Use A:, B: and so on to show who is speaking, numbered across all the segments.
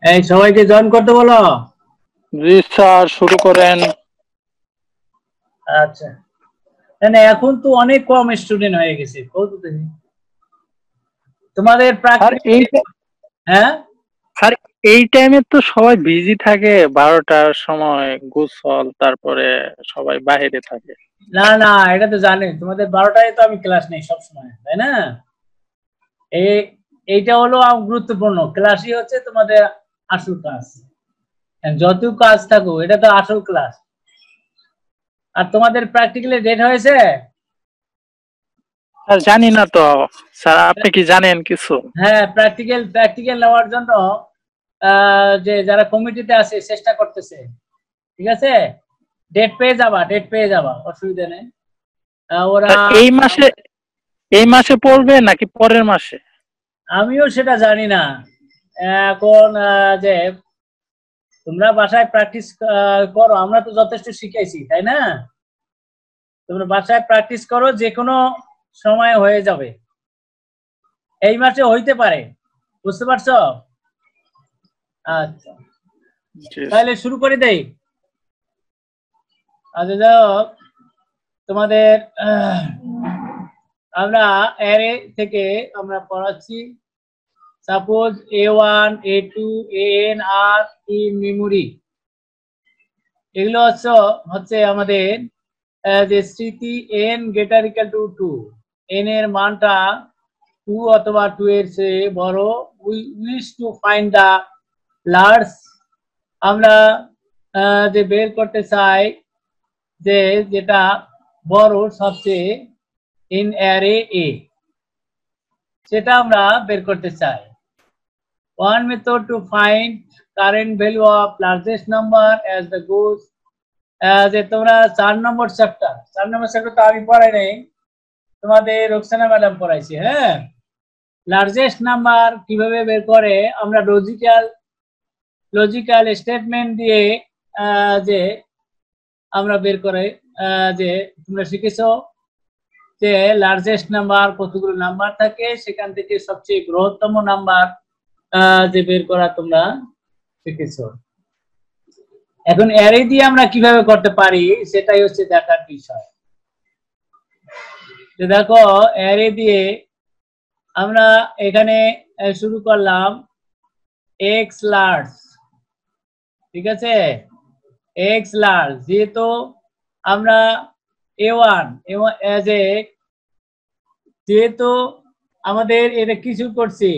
A: এই সবাইকে জয়েন করতে বলো।
B: জি স্যার, শুরু করেন।
A: আচ্ছা, না এখন তো অনেক কম স্টুডেন্ট হয়ে গেছে কত দেখি তোমাদের
B: স্যার
A: হ্যাঁ
B: স্যার এই টাইমে তো সবাই বিজি থাকে, 12টার সময় গোসল, তারপরে সবাই বাইরে থাকে।
A: না না, এটা তো জানি তোমাদের 12টায় তো আমি ক্লাস নেই সবসময়, তাই না? এই এইটা হলো গুরুত্বপূর্ণ ক্লাসই হচ্ছে তোমাদের আসল ক্লাস। যত কাজ থাকুক এটা তো আসল ক্লাস। আর তোমাদের প্র্যাকটিক্যালি ডেট হয়েছে?
B: স্যার জানি না তো। স্যার আপনি কি জানেন কিছু?
A: হ্যাঁ, প্র্যাকটিক্যাল নেওয়ার জন্য যে যারা কমিটিতে আছে চেষ্টা করতেছে, ঠিক আছে? ডেট পেয়ে যাবা, অসুবিধা নেই। ওরা
B: স্যার এই মাসে পড়বে নাকি পরের মাসে?
A: আমিও সেটা জানি না এখন। যে তোমরা বাসায় প্র্যাকটিস করো, আমরা তো যথেষ্ট শিখাইছি, তাই না? তোমরা বাসায় প্র্যাকটিস করো, যে কোনো সময় হয়ে যাবে, এই মাসে হইতে পারে, বুঝতে পারছো? আচ্ছা, তাহলে শুরু করে দেই। আচ্ছা যাও, তোমাদের আমরা অ্যারে থেকে আমরা পড়াচ্ছি। Suppose A1 A2 AN are in memory, এগুলো হচ্ছে আমাদের যে স্মৃতি n greater equal to 2, n এর মানটা 2 অথবা 2 এর চেয়ে বড়। We wish to find the large, আমরা যে বের করতে চাই যে যেটা বড় সবচেয়ে ইন অ্যারে এ, সেটা আমরা বের করতে চাই। One method to find current value of largest number as the goes, যে তোমরা 4 নম্বর চ্যাপ্টার তো আমি পড়াই নাই, তোমাদের রোকসানা ম্যাডাম পড়াইছে। হ্যাঁ, লার্জেস্ট নাম্বার কিভাবে বের করে আমরা লজিক্যাল স্টেটমেন্ট দিয়ে যে আমরা বের করে, যে তোমরা শিখেছো যে লার্জেস্ট নাম্বার কতগুলো নাম্বার থাকে, সেখান থেকে সবচেয়ে বৃহত্তম নাম্বার যে বের করা তোমরা শিখেছো। এখন অ্যারে দিয়ে আমরা কিভাবে করতে পারি সেটাই হচ্ছে দেখার বিষয়। দেখো, অ্যারে দিয়ে আমরা এখানে শুরু করলাম এক্স লার্জ, ঠিক আছে? এক্স লার্জ যেহেতু আমরা A1 যেহেতু আমাদের এটা কিছু করছি,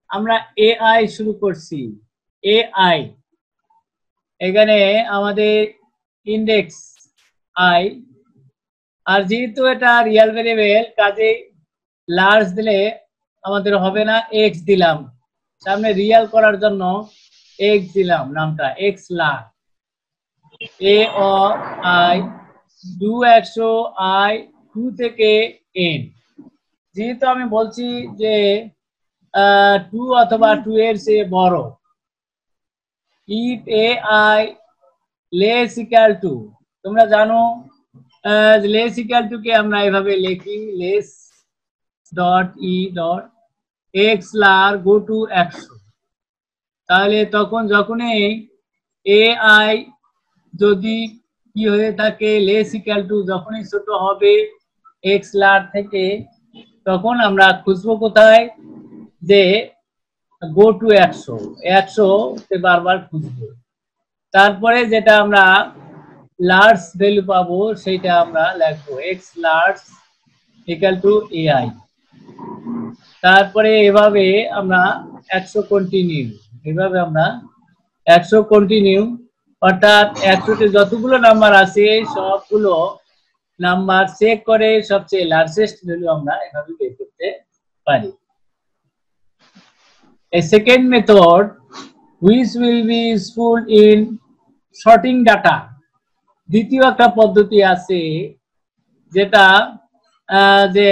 A: আমরা AI শুরু করছি। AI এখানে আমাদের ইন্ডেক্স আই, আর যেহেতু এটা রিয়েল ভেরিয়েবল কাজে লার্জ দিলে আমাদের হবে না, এক্স দিলাম সামনে রিয়েল করার জন্য, এক্স দিলাম, নামটা এক্স লার্জ। এ ও আই 2 আই 2 থেকে n, যেহেতু আমি বলছি যে 2 অথবা 2 এর চেয়ে বড়, if a i less equal to, তোমরা জানো লেস ইকুয়াল টু কে আমরা এভাবে লিখি, less dot e dot x লার গো টু 100, তাহলে তখন যখনই এ আই যদি কি হয়ে থাকে লেস ইকুয়াল টু, যখনই ছোট হবে এক্স লার থেকে, তখন আমরা খুঁজবো কোথায় যে গো টু 100 তে বারবার খুঁজবো, তারপরে যেটা আমরা লার্জ ভ্যালু পাবো সেটা আমরা লিখবো x large equal to AI. তারপরে এভাবে আমরা 100 কন্টিনিউ, এভাবে আমরা 100 কন্টিনিউ, অর্থাৎ 100তে যতগুলো নাম্বার আছে সবগুলো নাম্বার চেক করে সবচেয়ে লার্জেস্ট ভ্যালু আমরা এভাবে বের করতে পারি। A second method which will be useful in sorting data, দ্বিতীয় একটা পদ্ধতি আছে যেটা যে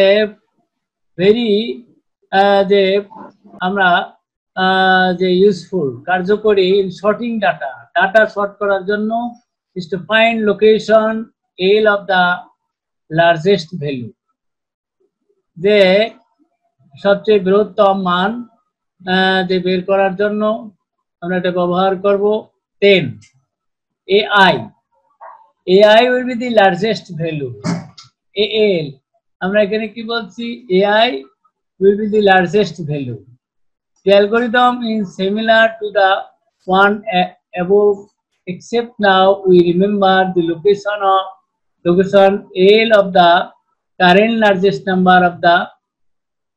A: ভেরি যে আমরা যে ইউজফুল কার্যকরী ইন সর্টিং ডাটা সর্ট করার জন্য, is to find location L of the largest value, যে সবচেয়ে বৃহত্তম মান যে বের করার জন্য আমরা এটা ব্যবহার করব 10 AI will be the largest value AL আমরা এখানে কি বলছি AI will be the largest value. The algorithm is similar to the one above except now we remember the location L of the current largest number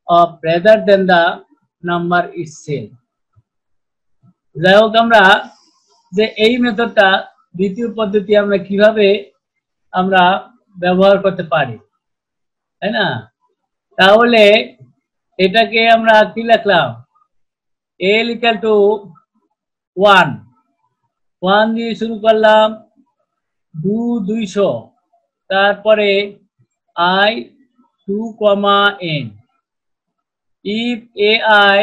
A: of rather than the number itself. যাই হোক আমরা যে এই মেথডটা দ্বিতীয় পদ্ধতি আমরা কিভাবে আমরা ব্যবহার করতে পারি তাই না তাহলে এটাকে আমরা কি লিখলাম L equal to 1 দিয়ে শুরু করলাম 200 তারপরে I 2, n if AI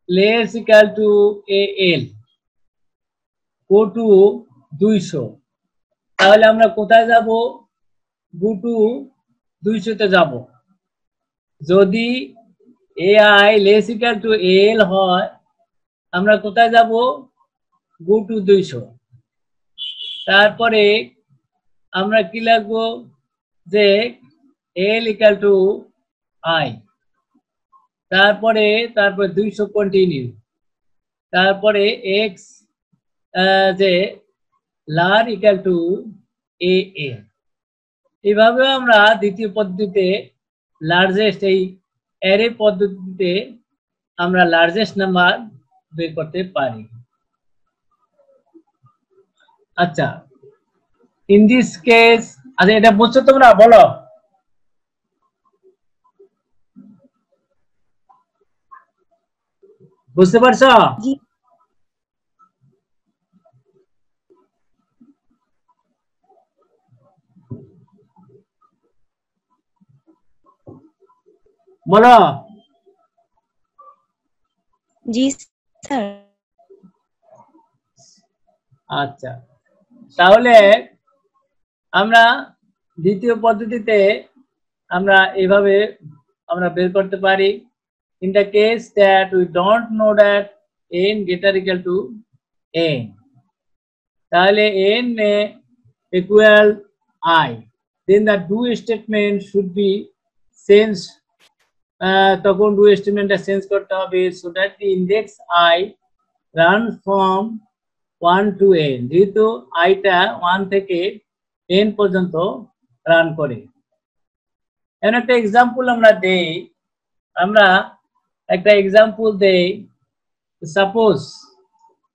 A: less equal to AL go to 200 তাহলে আমরা কোথায় যাব go to 200 তে যাব যদি AI less equal to AL হয় আমরা কোথায় যাব go to 200 তারপরে আমরা কি লিখবো যে L equal to I তারপরে 200 কন্টিনিউ তারপরে x যে lar equal to AL এইভাবে আমরা দ্বিতীয় পদ্ধতিতে লার্জেস্ট এই অ্যারে পদ্ধতিতে আমরা লার্জেস্ট নাম্বার বের করতে পারি আচ্ছা ইন দিস কেস আচ্ছা এটা বুঝছো তোমরা বলো বুঝতে পারছো বলো
C: জি স্যার
A: আচ্ছা তাহলে আমরা দ্বিতীয় পদ্ধতিতে আমরা এইভাবে আমরা বের করতে পারি in the case that we don't know that n greater equal to n তাহলে n may equal I then the do statement should be changed তখন do statementটা চেঞ্জ করতে হবে so that the index I run from 1 to n যেহেতু I টা 1 থেকে n পর্যন্ত run করে এর একটা एग्जांपल আমরা দেই আমরা একটা एग्जांपल দেই suppose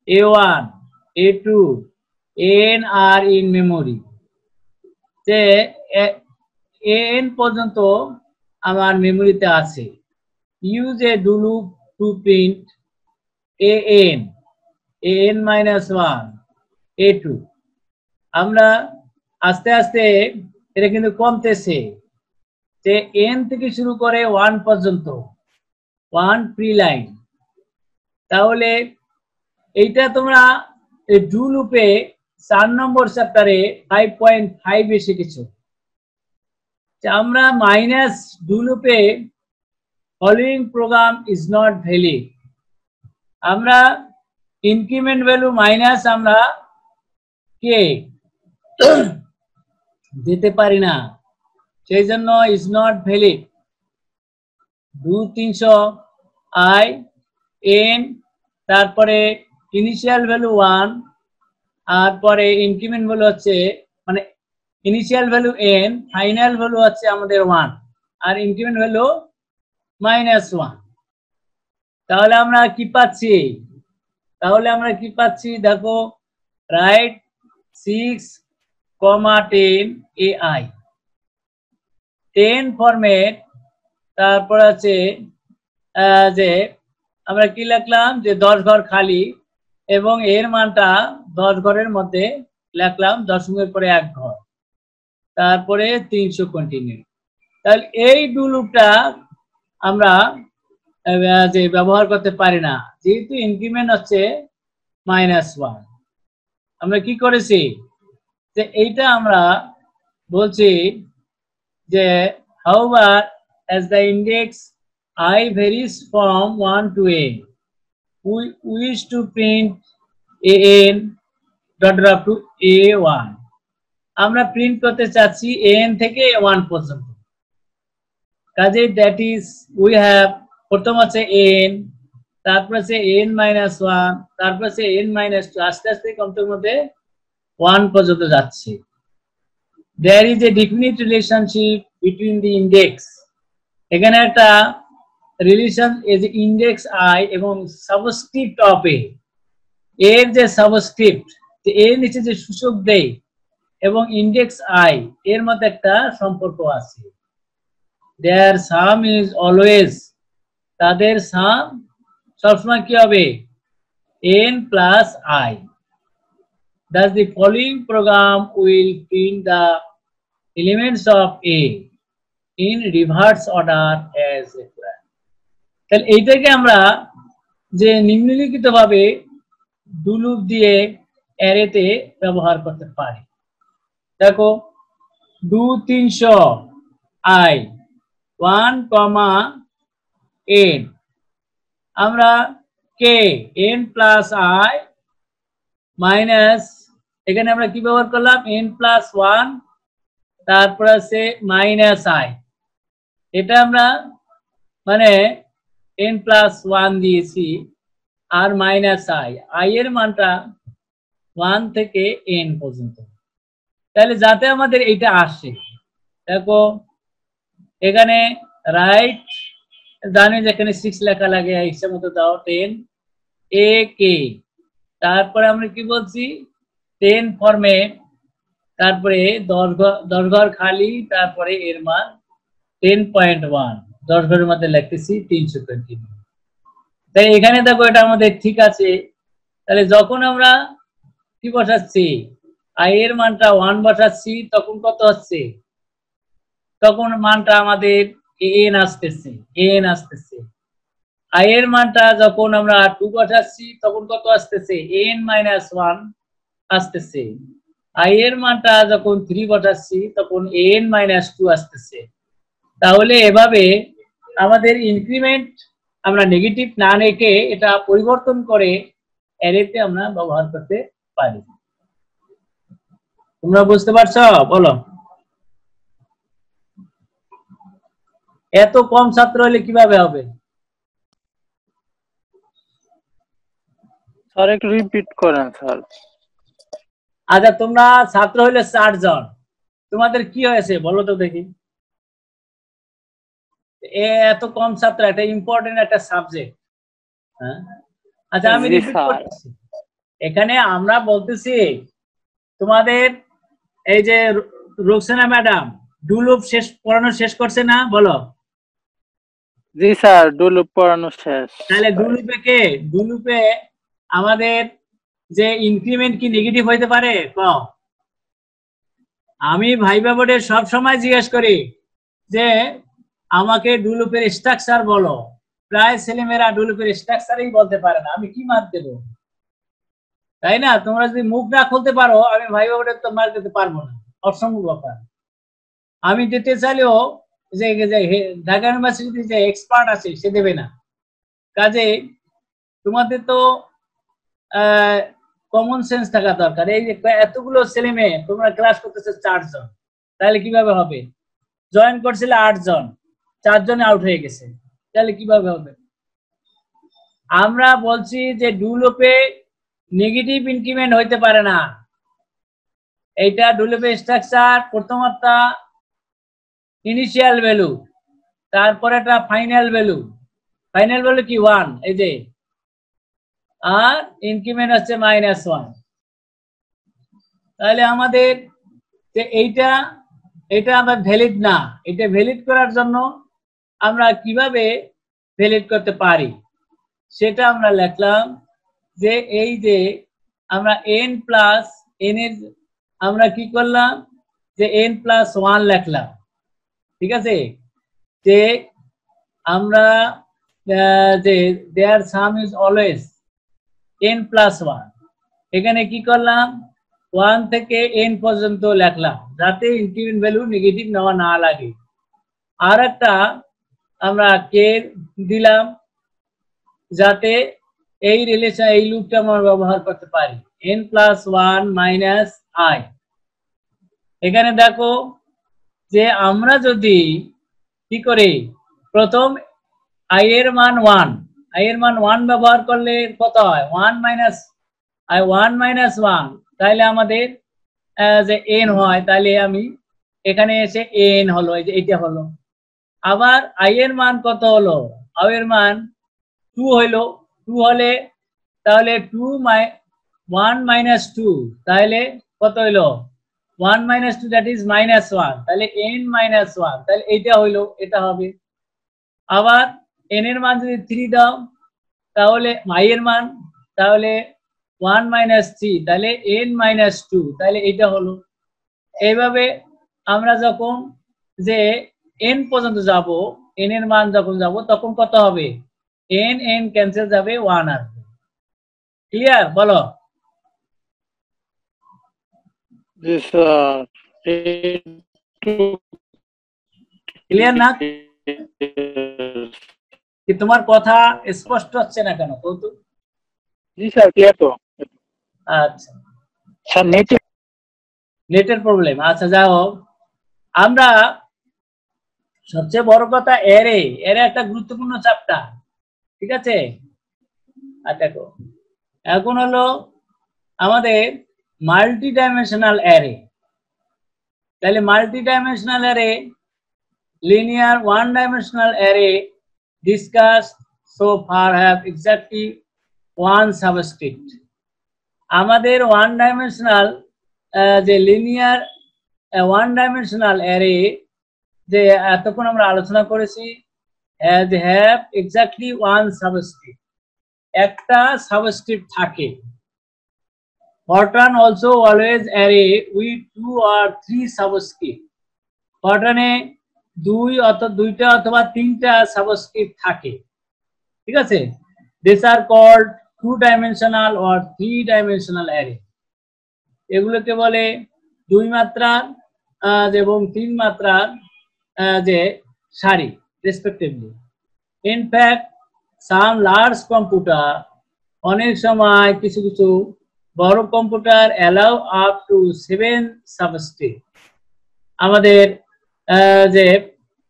A: A1 A2 n are in memory যে n পর্যন্ত আমার মেমোরিতে আছে use a do loop to print an minus 1 a2 আমরা আস্তে আস্তে এটা কিন্তু কমতেছে যে n থেকে শুরু করে 1 পর্যন্ত 1 প্রি লাইন তাহলে এইটা তোমরা এই ডু লুপে 4 নম্বর চ্যাপ্টারে 5.5 এ শিখেছো আমরা মাইনাস ডু লুপে following programme is not valid আমরা ইনক্রিমেন্ট ভ্যালু মাইনাস আমরা কে দিতে পারি না সেই জন্য is not valid 300 I n তারপরে ইনিশিয়াল ভ্যালু 1 আর পরে ইনক্রিমেন্ট ভ্যালু হচ্ছে মানে initial value n final value হচ্ছে আমাদের 1 আর ইনক্রিমেন্ট ভ্যালু -1 তাহলে আমরা কি পাচ্ছি দেখো রাইট 6,10 AI 10 ফরম্যাট তারপর আছে যে আমরা কি লিখলাম যে 10 ঘর খালি এবং এর মানটা 10 ঘরের মধ্যে লিখলাম দশমিকের পরে এক ঘর তারপরে 300 কন্টিনিউ তাহলে এই ডু লুপটা আমরা যে ব্যবহার করতে পারি না যেহেতু ইনক্রিমেন্ট হচ্ছে -1 আমরা কি করেছি যে এইটা আমরা বলছি যে however as the index I varies from 1 to n we wish to print an dot dot up to a1 আমরা প্রিন্ট করতে চাচ্ছি an থেকে a1 পর্যন্ত কাজে দ্যাট ইজ উই হ্যাভ প্রথম আছে n তারপর আছে n minus 1 তারপর আছে n minus 2 আস্তে আস্তে কমতের মধ্যে 1 পর্যন্ত যাচ্ছে there is a definite relationship between the index এখানে একটা রিলেশন এজ ইন্ডেক্স i এবং সাবস্ক্রিপ্ট অফ a এর যে সাবস্ক্রিপ্ট যে এর নিচে যে সূচক দেয় এবং ইন্ডেক্স i এর মধ্যে একটা সম্পর্ক আছে their sum is always তাদের সাম সবসময় কি হবে n plus i thus the following program will print the elements of a in reverse order as required তাহলে এইটাকে আমরা যে নিম্নলিখিত ভাবে ডু লুপ দিয়ে অ্যারেতে ব্যবহার করতে পারি দেখো ডু 300 i 1, n আমরা k n plus i minus এখানে আমরা কি ব্যবহার করলাম n plus 1 তারপর আছে মাইনাস i এটা আমরা মানে n plus 1 দিয়েছি আর মাইনাস i এর মানটা 1 থেকে n পর্যন্ত তাহলে যাতে আমাদের এটা আসে দেখো এখানে রাইট জানি যেখানে 6 লেখা লাগে হিসাব মতো দাও 10 a k তারপরে আমরা কি বলছি 10 ফর্মে তারপরে দৈর্ঘ্য খালি তারপরে এর মান 10.1 দৈর্ঘ্যের মধ্যে লিখতেছি 320 তাই এখানে দেখো এটা আমাদের ঠিক আছে তাহলে যখন আমরা কি বসাচ্ছি i এর মানটা 1 বসাচ্ছি তখন কত হচ্ছে তখন মানটা আমাদের n আসতেছে i এর মানটা যখন আমরা 2 বসাচ্ছি তখন কত আসতেছে n - 1 আসতেছে i এর মানটা যখন 3 বসাচ্ছি তখন n - 2 আসতেছে তাহলে এভাবে আমাদের ইনক্রিমেন্ট আমরা নেগেটিভ না রেখে এটা পরিবর্তন করে অ্যারেতে আমরা ব্যবহার করতে পারি তোমরা বুঝতে পারছো বলো এত কম ছাত্র হলে কিভাবে হবে
B: স্যার একটু রিপিট করেন স্যার
A: আচ্ছা তোমরা ছাত্র হলে 4 জন তোমাদের কি হয়েছে বলো তো দেখি এত কম ছাত্র একটা ইম্পর্টেন্ট একটা সাবজেক্ট হ্যাঁ আচ্ছা আমি রিপিট করতেছি এখানে আমরা বলতেছি তোমাদের এই যে রোকসানা ম্যাডাম ডুলুপ পড়ানো শেষ করছে না বলো
B: জি স্যার ডুলুপ পড়ানো শেষ
A: তাহলে ডুলুপে আমাদের যে ইনক্রিমেন্ট কি নেগেটিভ হইতে পারে আমি ভাইবা বোর্ডে সব সময় জিজ্ঞেস করি যে আমাকে ডুলুপের স্ট্রাকচার বলো প্রায় ছেলেমেয়েরা ডুলুপের স্ট্রাকচারই বলতে পারে না আমি কি মার্ক দেব তাই না তোমরা যদি মুখ না খুলতে পারো আমি ভাইবা বোর্ডে তো মার্ক দিতে পারবো না অসম্ভব ব্যাপার আমি দিতে চাইলেও যে ঢাকা ইউনিভার্সিটিতে যে এক্সপার্ট আছে সে দেবে না কাজে তোমাদের তো কমন সেন্স থাকা দরকার এই যে এতগুলো ছেলে মেয়ে তোমরা ক্লাস করতেছো 4 জন তাহলে কিভাবে হবে জয়েন করছিল 8 জন 4 জন আউট হয়ে গেছে তাহলে কিভাবে হবে আমরা বলছি যে ডুলুপে নেগেটিভ ইনক্রিমেন্ট হইতে পারে না এইটা ডুলুপের স্ট্রাকচার প্রথমত ইনিশিয়াল ভ্যালু তারপরে একটা ফাইনাল ভ্যালু কি 1 এই যে আর ইনক্রিমেন্ট হচ্ছে -1 তাহলে আমাদের যে এটা আমরা ভ্যালিড না এটা ভ্যালিড করার জন্য আমরা কিভাবে ভ্যালিড করতে পারি সেটা আমরা লিখলাম যে এই যে আমরা n প্লাস n এর আমরা কি করলাম যে n প্লাস 1 লিখলাম ঠিক আছে যে আমরা যে their sum is always n plus 1 এখানে কি করলাম 1 থেকে n পর্যন্ত লিখলাম যাতে ইনক্রিমেন্ট ভ্যালু নেগেটিভ নেওয়া না লাগে আর একটা আমরা k দিলাম যাতে এই রিলেশন এই লুপটা আমরা ব্যবহার করতে পারি n+1 মাইনাস i। এখানে দেখো যে আমরা যদি কি করি প্রথম i এর মান 1, i এর মান 1 ব্যবহার করলে কত হয় 1 মাইনাস i 1 মাইনাস 1, তাহলে আমাদের যে n হয়, তাহলে আমি এখানে এসে n হলো, এই যে এটা হলো। আবার i এর মান কত হলো, i এর মান 2 হইলো, 2 হলে তাহলে 1 মাইনাস 2, তাহলে কত হইলো 1 মাইনাস 2, দ্যাট ইজ -1, তাহলে n মাইনাস 1, তাহলে এইটা হইলো, এটা হবে। আবার n এর মান যদি 3 দাও তাহলে i এর মান তাহলে 1 মাইনাস 3, তাহলে n মাইনাস 2, তাহলে এটা হলো। এইভাবে আমরা যখন যে n পর্যন্ত যাব, n এর মান যখন যাব তখন কত হবে n ক্যান্সেল যাবে 1 আসবে। ক্লিয়ার? বলো।
B: জি স্যার।
A: ক্লিয়ার না? কি তোমার কথা স্পষ্ট হচ্ছে না কেন কৌতুক?
B: জি স্যার, ক্লিয়ার তো।
A: আচ্ছা,
B: স্যার
A: নেটের প্রবলেম। আচ্ছা, যাও। আমরা সবচেয়ে বড় কথা এরে একটা গুরুত্বপূর্ণ চ্যাপ্টার, ঠিক আছে? আর দেখো এখন হলো আমাদের মাল্টি ডাইমেনশনাল অ্যারে। তাহলে multi dimensional array, linear one dimensional array discussed so far have exactly one subscript. আমাদের ওয়ান ডাইমেনশনাল যে লিনিয়ার ওয়ান ডাইমেনশনাল অ্যারে যে এতক্ষণ আমরা আলোচনা করেছি, they have exactly one subscript, একটা সাবস্ক্রিপ্ট থাকে। Fortran also always array with 2 or 3 subscript. Fortran-এ দুইটা অথবা তিনটা সাবস্ক্রিপ্ট থাকে, ঠিক আছে? These are called 2-dimensional or 3-dimensional array. এগুলোকে বলে 2 মাত্রার এবং 3 মাত্রার যে সারি respectively. In fact, some large computer, অনেক সময় কিছু কিছু বড় computer allow up to 7 subscript, আমাদের যে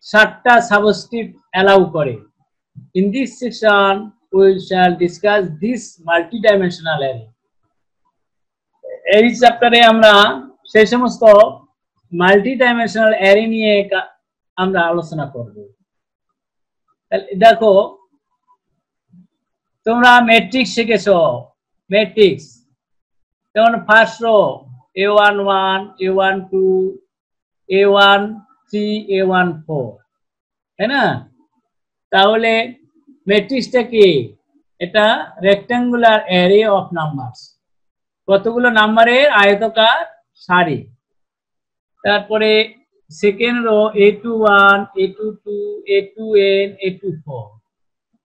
A: 7টা সাবস্ক্রিপ্ট অ্যালাউ করে। In this section we shall discuss this multi-dimensional array. এই চ্যাপ্টারে আমরা সেই সমস্ত মাল্টি ডাইমেনশনাল অ্যারে নিয়ে আমরা আলোচনা করব। দেখো তোমরা ম্যাট্রিক্স শিখেছো, ম্যাট্রিক্স যেমন first row a11 a12 a13 a14, তাই না? তাহলে ম্যাট্রিক্সটা কি? এটা রেক্ট্যাঙ্গুলার অ্যারে অফ নাম্বারস, কতগুলো নাম্বারের আয়তাকার সারি। তারপরে second rho a21 a22 a2n a24,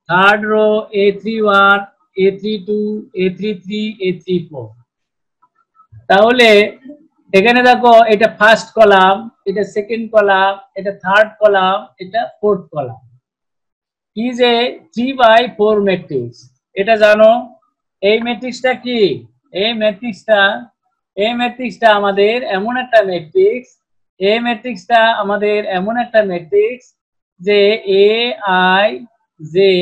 A: third rho a31 a32 a33 a34। তাহলে এখানে দেখো এটা ফার্স্ট কলাম, এটা সেকেন্ড কলাম, এটা থার্ড কলাম, এটা fourth column. Is a 3/4 matrix. এটা জানো এই ম্যাট্রিক্সটা কি? এই ম্যাট্রিক্সটা আমাদের এমন একটা ম্যাট্রিক্স, যে এ আই জে,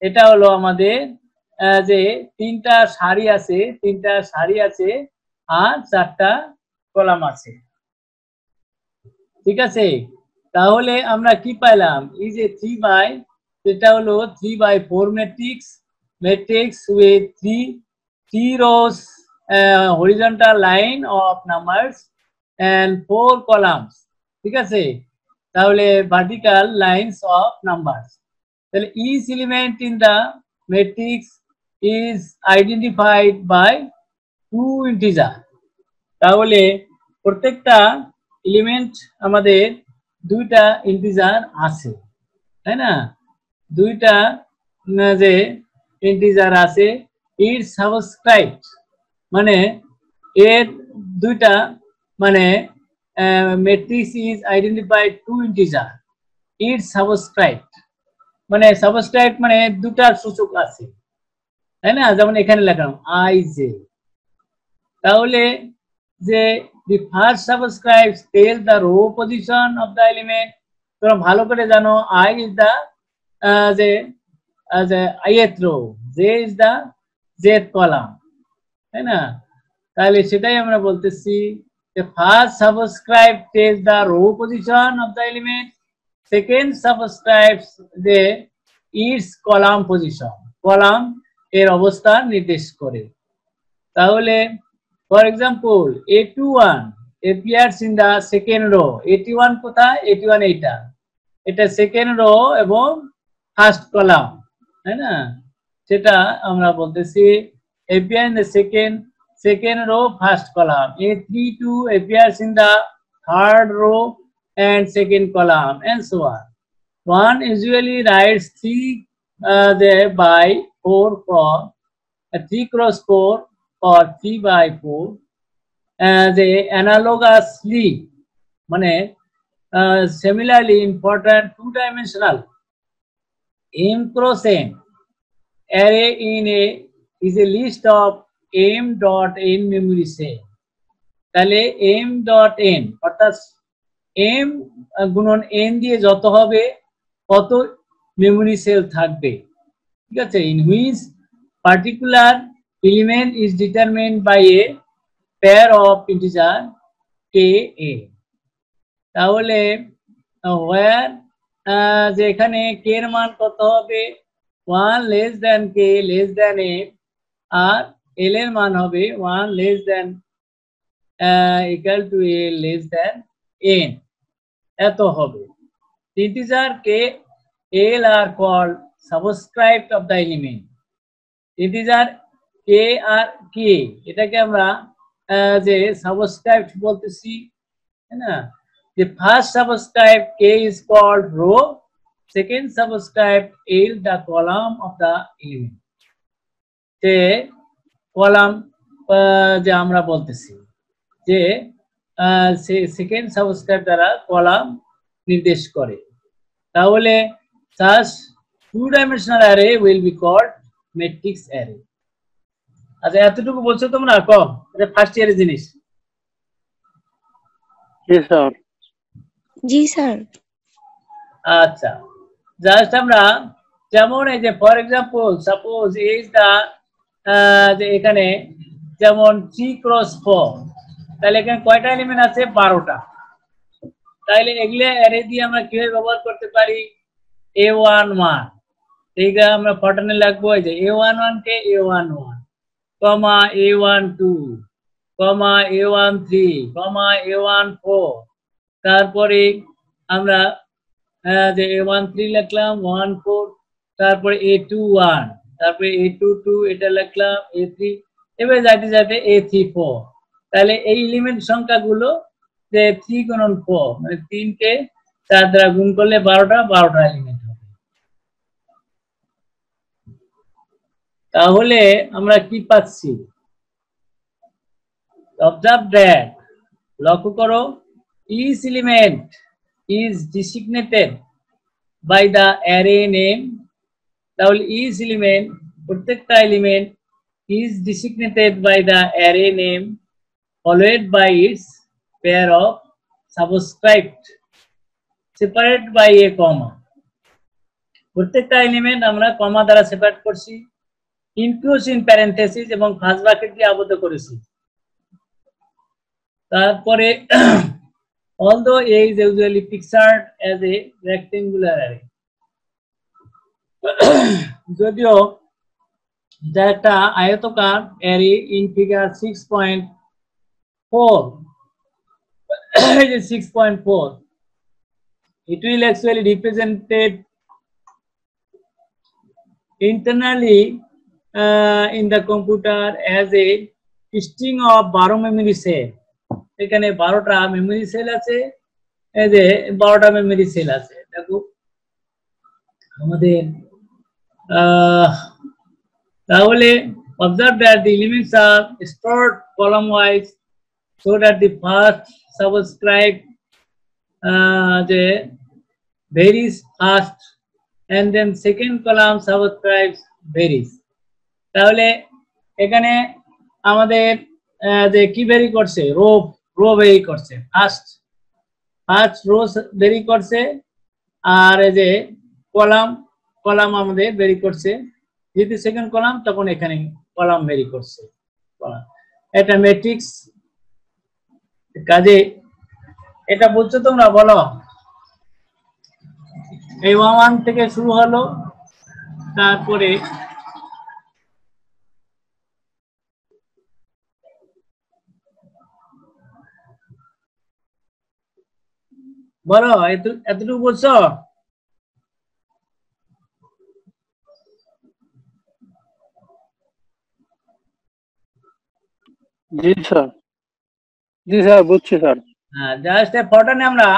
A: এটা হলো আমাদের যে তিনটা সারি আছে আর 4টা কলাম আছে, ঠিক আছে? তাহলে আমরা কি পাইলাম? এই যে 3 এটা হলো 3/4 matrix with 3 rows horizontal line of numbers and 4 columns, ঠিক আছে? তাহলে vertical lines of numbers. তাহলে each element in the matrix is identified by 2 integers. তাহলে প্রত্যেকটা এলিমেন্ট আমাদের 2টা ইন্টিজার আছে, তাই না? 2টা যে ইন্টিজার আছে, এর সাবস্ক্রাইব মানে এর 2টা মানে ম্যাট্রিক্স ইজ আইডেন্টিফাইড 2 ইন্টিজার, এর সাবস্ক্রাইব মানে 2টার সূচক আছে। তাই না? যেমন এখানে লেখলাম IJ, তাহলে যে the first subscribe tells the row position of the element, তোমরা ভালো করে জানো I is the যে ith row, J is the jth column, তাই না? তাহলে সেটাই আমরা বলতেছি the first subscribe tells the row position of the element, second subscribes the its column position, column এর অবস্থান নির্দেশ করে। তাহলে for example A21 appears in the second row, 81 কোথায়? 81 এটা সেকেন্ড রো এবং ফার্স্ট কলাম, তাই না? সেটা আমরা বলতেছি appear in the second row first column. A32 appears in the third row and second column, and so on. One usually writes 3 by 4 for 3 cross 4 or 3 by 4 the analogously মানে similarly important two-dimensional m cross n array in a is a list of m dot n memory cell। তাহলে m dot n অর্থাৎ m গুণন n দিয়ে যত হবে কত memory sell থাকবে, ঠিক আছে? in which particular element is determined by a pair of integer k a। তাহলে where যে এখানে k এর মান কত হবে 1 less than k less than a, R l এর মান হবে 1 less than equal to a less than n, এত হবে। integer k l are called subscript of the element। integer k R k এটাকে আমরা যে সাবস্ক্রাইব বলতেছি, তাই না? the first subscribe k is called row, second subscribe l the column of the element। যে column যে আমরা বলতেছি যে সেকেন্ড সাবস্ক্রাইব দ্বারা কলাম নির্দেশ করে। তাহলে such two-dimensional array will be called matrix array। আচ্ছা, এতটুকু বলছো তোমরা? কম, এটা ফার্স্ট ইয়ারের জিনিস।
B: জি স্যার।
C: জি স্যার।
A: আচ্ছা, জাস্ট আমরা যেমন এই যে for example suppose is the যে এখানে যেমন 3 ক্রস 4, তাহলে এখানে কয়টা এলিমেন্ট আছে? 12টা। তাহলে এগুলো অ্যারে দিয়ে আমরা কিভাবে ব্যবহার করতে পারি? A11 এইটা আমরা ফরটানে লাগবো, এই যে A11 কে A11 কমা A12 কমা A13 কমা A14, তারপরে আমরা যে A13 লিখলাম 14, তারপরে A21, তারপরে A22 এটা লিখলাম A3, এভাবে যাতে যাতে A34। তাহলে এই এলিমেন্ট সংখ্যাগুলো যে 3 গুণন 4 মানে 3 কে 4 দ্বারা গুণ করলে 12টা এলিমেন্ট হবে। তাহলে আমরা কি পাচ্ছি? observe that, লক্ষ্য করো, each element is designated by the array name। তাহলে each element প্রত্যেকটা element is designated by the array name followed by its pair of subscript separated by a comma। প্রত্যেকটা এলিমেন্ট আমরা কমা দ্বারা সেপারেট করছি, ইনক্লুজ in parenthesis এবং first bracket দিয়ে আবদ্ধ করেছি। তারপরে although A is usually pictured as a rectangular array, যদিও এটা একটা আয়তকার array in figure 6.4 6.4 it will actually represented internally in the computer as a string of 12 memory cell। এখানে 12টা মেমোরি সেল আছে, এই যে 12টা মেমোরি সেল আছে। দেখো আমাদের তাহলে observe that the elements are stored column wise so that the first subscribe the varies first and then second column subscribes varies। তাহলে এখানে আমাদের যে কি ভেরি করছে, রো ভেরি করছে, ফার্স্ট রো ভেরি করছে, আর এই যে কলাম আমাদের ভেরি করছে। যদি সেকেন্ড কলাম তখন এখানে কলাম ভেরি করছে। এটা ম্যাট্রিক্স কাজে এটা বুঝছো তোমরা? বলো, এই 1 থেকে শুরু হলো, তারপরে বলো, এতটুকু বুঝছো?
B: জি স্যার, জি স্যার, বুঝছি স্যার।
A: হ্যাঁ, জাস্ট ফটোনে আমরা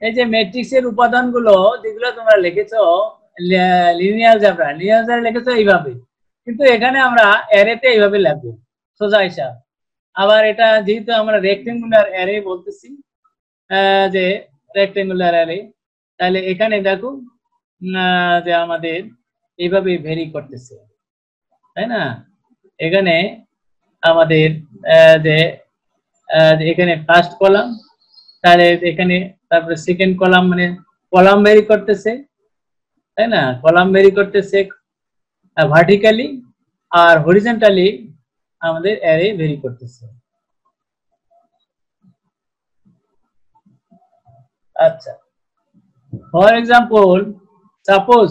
A: এই যে ম্যাট্রিক্সের উপাদানগুলো যেগুলো তোমরা লিখেছো লিনিয়ার অ্যালজেব্রা লিখেছো এইভাবে, কিন্তু এখানে আমরা অ্যারেতে এইভাবে লিখবো সোজা হিসাব। আবার এটা যেহেতু আমরা রেক্টেঙ্গুলার অ্যারে বলতেছি, যে রেক্টেঙ্গুলার অ্যারে, তাহলে এখানে দেখো যে আমাদের এইভাবে ভেরি করতেছে, তাই না? এখানে আমাদের যে এখানে ফার্স্ট কলাম, তাহলে এখানে তারপরে সেকেন্ড কলাম, মানে কলাম ভেরি করতেছে, তাই না? কলাম ভেরি করতেছে ভার্টিক্যালি, আর হরিজন্টালি আমাদের অ্যারে ভেরি করতেছে। আচ্ছা, for example, suppose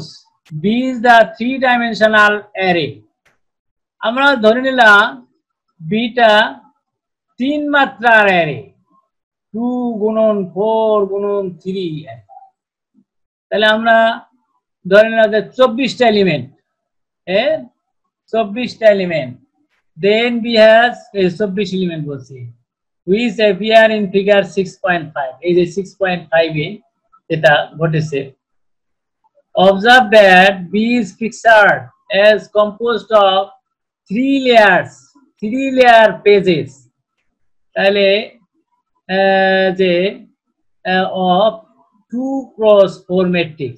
A: B is the 3-dimensional array. আমরা ধরে নিলাম বিটা 3 মাত্রার অ্যারে, 2 গুণন 4 গুণন 3। তাহলে আমরা ধরে নিলাম যে 24টা এলিমেন্ট, 24টা element, then B has 24 element বলছি, which appear in figure 6.5। এই যে 6.5 এ এটা ঘটেছে। Observe that B is fixed as composed of 3 layer pages। তাহলে যে of 2x4 matrix,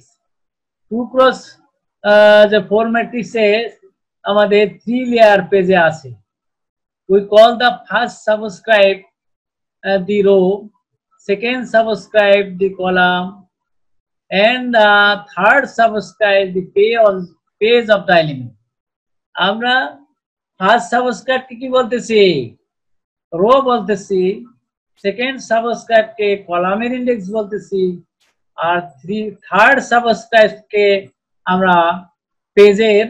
A: 2x4 matrix-এ আমাদের 3 layer পেজে আছে। We call the first subscribe the row, second subscribe the column, and the third subscribe the page of the element। আমরা first subscribe কি বলতেছি? Rho বলতেছি। Second subscribe কে কলামের ইন্ডেক্স বলতেছি, আর third subscribe কে আমরা পেজের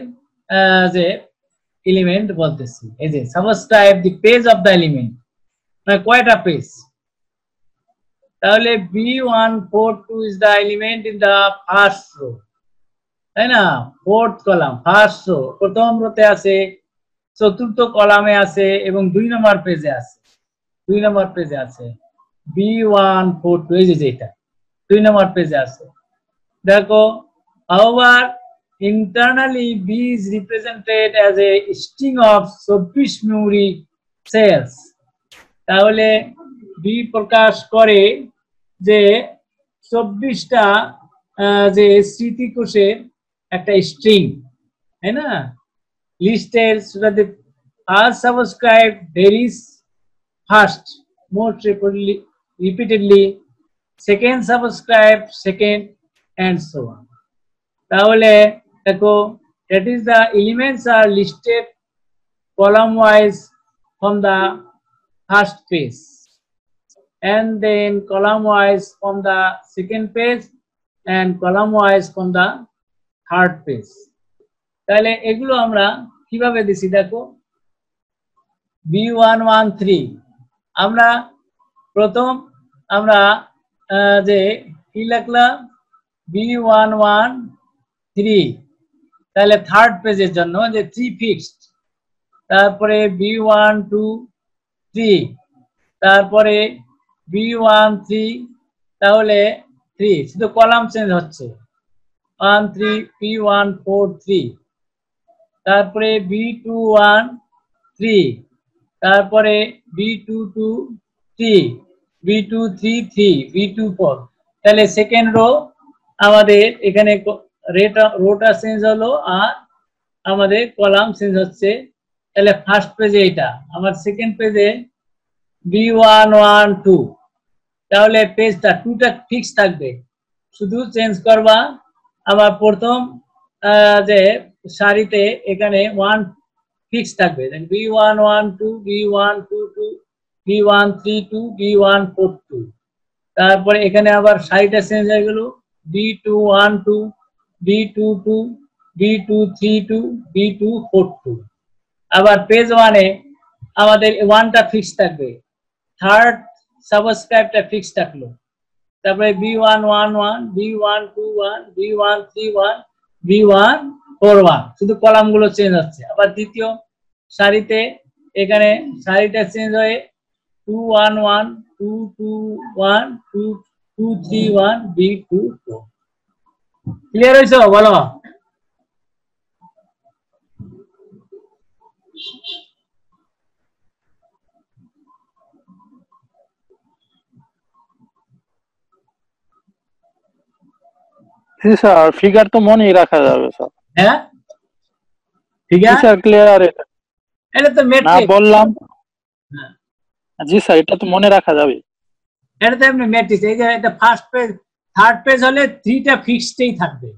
A: যে এলিমেন্ট বলতেছি। এই যে subscribe the page of the element, মানে কয়টা পেজ? তাহলে B142 is the element in the first row, তাই না? ফোর্থ কলাম, ফার্স্ট রো, প্রথম রোতে আছে, চতুর্থ কলামে আছে, এবং 2 নম্বর পেজে আছে। 2 নম্বর পেজে আছে B142, এই যে এটা 2 নম্বর পেজে আছে। দেখো, however internally B is represented as a string of 24 memory cells। তাহলে B প্রকাশ করে যে 24টা যে স্মৃতিকোষের একটা স্ট্রিং, তাই না? লিস্টের first subscribe varies first most repeatedly, second subscribe second, and so on। তাহলে দেখো, that is the elements are listed column wise from the first page, and then column wise from the second page, and column wise from the third page। তাহলে এগুলো আমরা কিভাবে দিছি দেখো, B113 আমরা প্রথম আমরা যে কি লিখলাম B113, তাহলে থার্ড পেজের জন্য যে 3 ফিক্সড, তারপরে B123, তারপরে B13, তাহলে 3, শুধু কলাম চেঞ্জ হচ্ছে, 13 B143, তারপরে B213, তারপরে B223, B233, B24। তাহলে সেকেন্ড রো আমাদের এখানে রোটা চেঞ্জ হলো, আর আমাদের কলাম চেঞ্জ হচ্ছে। তাহলে ফার্স্ট পেজে এটা, আমার সেকেন্ড পেজে B112, তাহলে পেজটা 2টা ফিক্স থাকবে, শুধু চেঞ্জ করবা। আমার প্রথম যে সারিতে এখানে 1 ফিক্স থাকবে, B112, B122, B132, B142। তারপরে এখানে আবার সারিটা চেঞ্জ হয়ে গেল, B212, B22, B232, B242। আবার পেজ 1-এ আমাদের 1টা ফিক্স থাকবে, থার্ড সাবস্ক্রাইবটা ফিক্স থাকলো। তারপরে B111, B121, B131, B141, শুধু কলামগুলো চেঞ্জ হচ্ছে। আবার দ্বিতীয় সারিতে এখানে সারিটা চেঞ্জ হয়ে 211, 221, 231, B24। ক্লিয়ার হয়েছে? বলো।
B: জি স্যার, ফিগার তো মনেই রাখা যাবে স্যার।
A: হ্যাঁ, ঠিক
B: জি
A: আছে,
B: স্যার, ক্লিয়ার।
A: এটা তো
B: না
A: ম্যাট্রিক্স।
B: বললাম।
A: হ্যাঁ,
B: জি স্যার, এটা তো মনে রাখা যাবে।
A: এটা তো এমনি ম্যাট্রিক্স। এই যে এটা ফার্স্ট পেজ, থার্ড পেজ হলে 3টা ফিক্সডই থাকবে,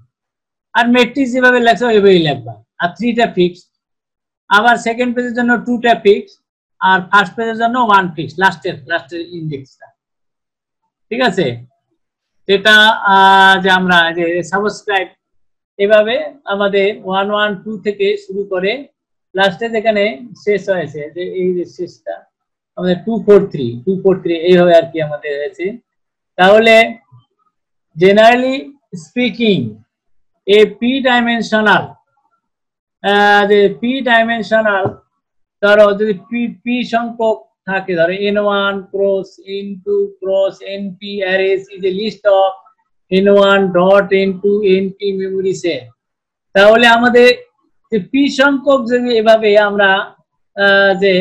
A: আর ম্যাট্রিক্স যেভাবে লেখছো ওইভাবেই লিখবা, আর 3টা ফিক্স। আবার সেকেন্ড পেজের জন্য 2টা ফিক্স, আর ফার্স্ট পেজের জন্য 1 ফিক্স, লাস্টের ইন্ডেক্সটা। ঠিক আছে, এটা যে আমরা যে সাবস্ক্রাইব এভাবে আমাদের 112 থেকে শুরু করে লাস্টে যেখানে শেষ হয়েছে, যে এই যে শেষটা আমাদের 243 এইভাবে আর কি আমাদের হয়েছে। তাহলে generally speaking a P dimensional, যে পি ডাইমেনশনাল, ধরো যদি পি সংখ্যক থাকে, ধরো n1 cross n2 cross np arrays is a list of n1 dot n2 np memory cell. তাহলে আমাদের যে পি সংখ্যক যদি এভাবে আমরা যে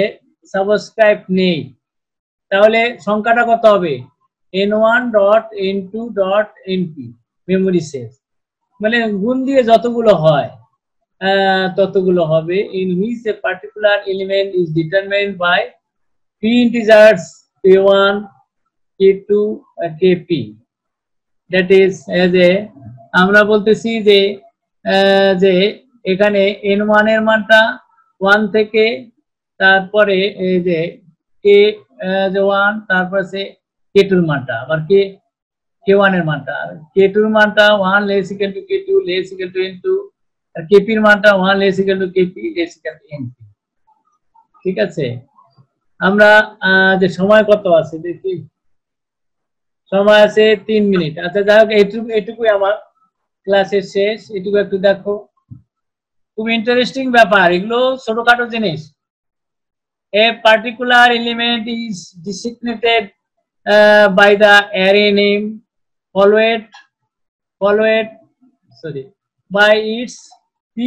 A: সাবস্ক্রাইব নেই, তাহলে সংখ্যাটা কত হবে? n1 dot n2 dot np memory cell, মানে গুণ দিয়ে যতগুলো হয় ততগুলো হবে, in which a particular element is determined by p integers k1, k2, kp. That is as a আমরা বলতেছি যে যে এখানে n1 এর মানটা 1 থেকে, তারপরে এই যে কে যে 1, তারপর সে k2 এর মানটা, আবার k1 এর মানটা, k2 এর মানটা 1 less equal to k2 less equal to n2, R kp এর মানটা 1 less equal to kp less equal to np। ঠিক আছে, আমরা যে সময় কত আছে দেখি, সময় আছে 3 মিনিট। আচ্ছা, যাই হোক, এইটুকুই আমার ক্লাসের শেষ। এটুকু একটু দেখো, খুব ইন্টারেস্টিং ব্যাপার, এগুলো ছোটখাটো জিনিস। A particular element is designated by the array name followed by its p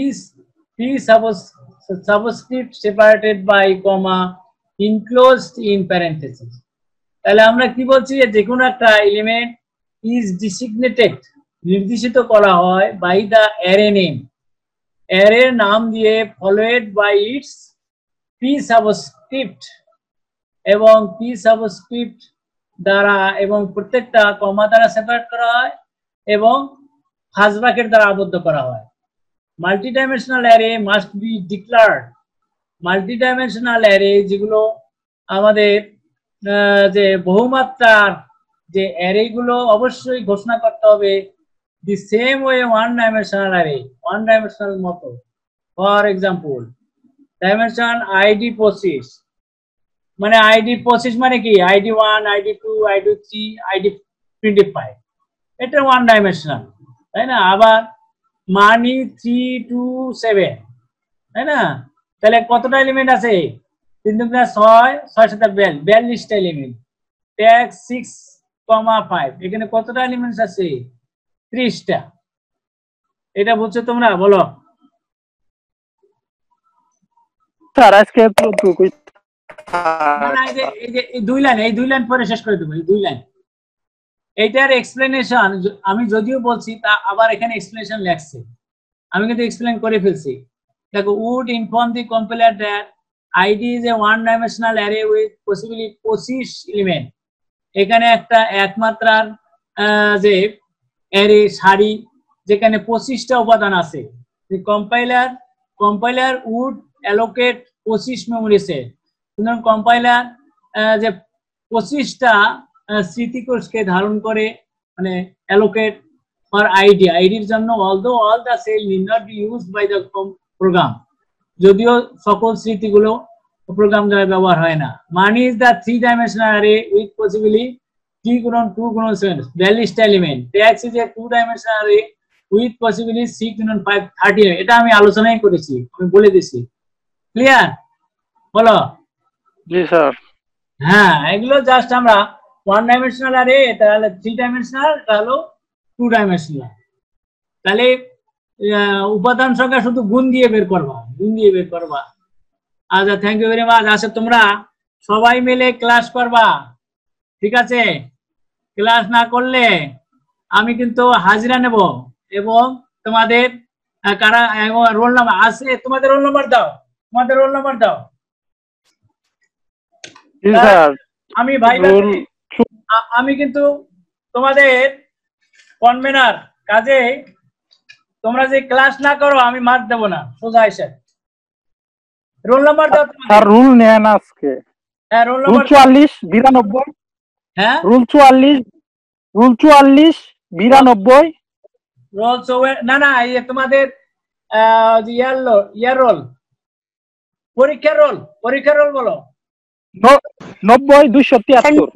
A: subscript separated by comma enclosed in parentheses। তাহলে আমরা কি বলছি, যে কোনো একটা এলিমেন্ট ইজ ডিসিগনেটেড, নির্দেশিত করা হয়, বাই দা অ্যারে নেম, অ্যারের নাম দিয়ে, followed by its P subscript, এবং পি সাবস্ক্রিপ্ট দ্বারা, এবং প্রত্যেকটা কমা দ্বারা সেপারেট করা হয় এবং ফার্স্ট ব্র্যাকেট দ্বারা আবদ্ধ করা হয়। Multidimensional array must be declared. Multidimensional array যেগুলো আমাদের যে বহুমাত্রার যে অ্যারেগুলো অবশ্যই ঘোষণা করতে হবে the same way one dimensional array, one dimensional মতো। ফর এক্সাম্পল, ডাইমেনশন আইডি 25, মানে আইডি 25 মানে কি, আইডি 1, আইডি 2, আইডি 3, আইডি 25, এটা ওয়ান ডাইমেনশনাল, তাই না? আবার মানি 3 to 7, তাই না? তাহলে কতটা এলিমেন্ট আছে? 3 × 6, 6 × 7 42টা এলিমেন্ট। ট্যাগ 6,5, এখানে কতটা এলিমেন্টস আছে? 30টা। এটা বুঝছো তোমরা? বলো।
B: স্যার আজকে এতটুকুই।
A: না, এই দুই লাইন পরে শেষ করে দেবো, এই 2 লাইন। এইটার এক্সপ্লেনেশন আমি যদিও বলছি, তা আবার এখানে এক্সপ্লেনেশন লেখছে, আমি কিন্তু এক্সপ্লেন করে ফেলছি। দেখো would inform the compiler that id is a one dimensional array with possibly 25 element। এখানে একটা একমাত্রার যে অ্যারে সারি যেখানে 25টা উপাদান আছে। the compiler would allocate 25 memory set. সুতরাং কম্পাইলার যে 25টা স্মৃতিকোষকে ধারণ করে মানে allocate for আইডির জন্য although all the cell need not be used by the program, যদিও সকল স্মৃতিগুলো প্রোগ্রাম দ্বারা ব্যবহার হয় না। Money is the 3 dimensional array with possibly 3 গুণন 2 গুণন 7 42টা element. Tax is a 2 dimensional array with possibly 6 গুণন 5 30। এটা আমি আলোচনাই করেছি, আমি বলে দিছি। ক্লিয়ার? বলো।
B: জি স্যার।
A: হ্যাঁ, এগুলো জাস্ট আমরা 1 dimensional array, এটা হলো 3 dimensional, এটা হলো 2 dimensional। তাহলে উপাদান সংখ্যা শুধু গুণ দিয়ে বের করবা। আচ্ছা, থ্যাংক ইউ ভেরি মাচ। আচ্ছা, তোমরা সবাই মিলে ক্লাস করবা, ঠিক আছে? ক্লাস না করলে আমি কিন্তু হাজিরা নেব এবং তোমাদের কারা রোল নাম্বার আছে, তোমাদের রোল নাম্বার দাও। আমি ভাই আমি কিন্তু তোমাদের কনভেনার, কাজে তোমরা যে ক্লাস না করো আমি মার্ক দেব না, সোজা এসে রোল নাম্বার দাও।
B: স্যার রুল নেন আজকে।
A: হ্যাঁ, রোল নাম্বার
B: 44 92।
A: হ্যাঁ,
B: রুল 44 92।
A: রোল না এই তোমাদের ইয়ার রোল, পরীক্ষার রোল বলো।
B: 90 273।